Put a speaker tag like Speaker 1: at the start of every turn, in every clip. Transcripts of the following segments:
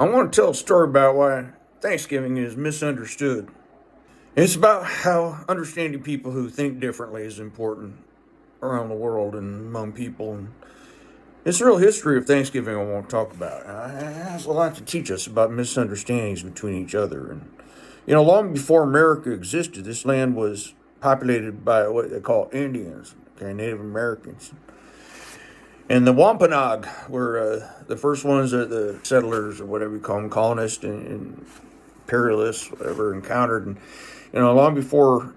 Speaker 1: I want to tell a story about why Thanksgiving is misunderstood. It's about how understanding people who think differently is important around the world and among people. And it's the real history of Thanksgiving I want to talk about. It has a lot to teach us about misunderstandings between each other. And, long before America existed, this land was populated by what they call Indians, okay, Native Americans. And the Wampanoag were the first ones that the settlers, or whatever you call them, colonists and imperialists, whatever, encountered. And, long before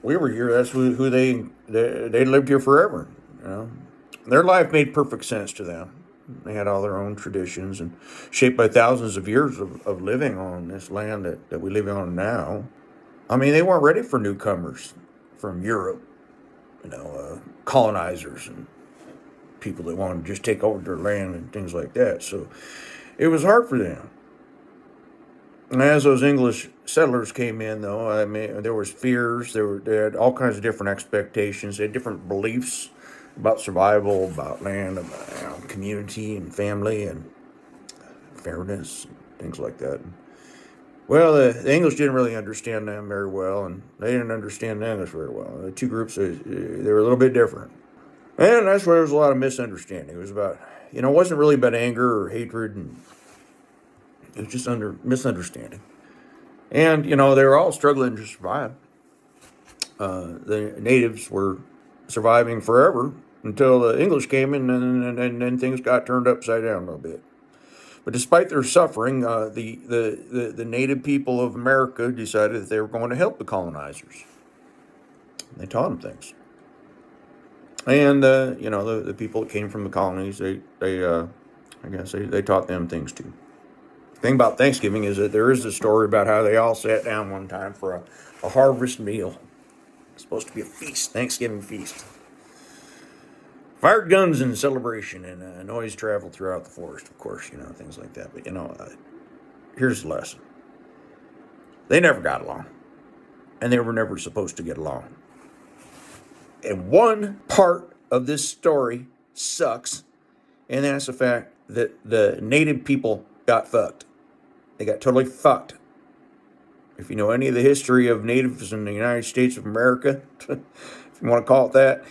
Speaker 1: we were here, that's who they lived here forever. Their life made perfect sense to them. They had all their own traditions and shaped by thousands of years of living on this land that we live on now. I mean, they weren't ready for newcomers from Europe, colonizers and people that wanted to just take over their land and things like that. So it was hard for them. And as those English settlers came in, though, I mean, there was fears. They had all kinds of different expectations. They had different beliefs about survival, about land, about community and family and fairness, and things like that. Well, the English didn't really understand them very well, and they didn't understand the English very well. The two groups, they were a little bit different. And that's where there was a lot of misunderstanding. It was about, it wasn't really about anger or hatred, and it was just misunderstanding. And, they were all struggling to survive. The natives were surviving forever until the English came in, and then things got turned upside down a little bit. But despite their suffering, the native people of America decided that they were going to help the colonizers. They taught them things. And, the people that came from the colonies, they taught them things too. The thing about Thanksgiving is that there is a story about how they all sat down one time for a harvest meal. It's supposed to be a feast, Thanksgiving feast. Fired guns in celebration, and noise traveled throughout the forest, of course, things like that. But, here's the lesson. They never got along, and they were never supposed to get along. And one part of this story sucks, and that's the fact that the native people got fucked. They got totally fucked. If you know any of the history of natives in the United States of America, if you want to call it that,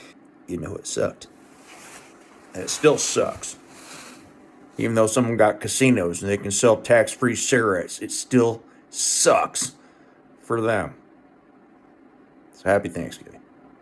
Speaker 1: you know it sucked. And it still sucks. Even though someone got casinos and they can sell tax-free cigarettes, it still sucks for them. So happy Thanksgiving.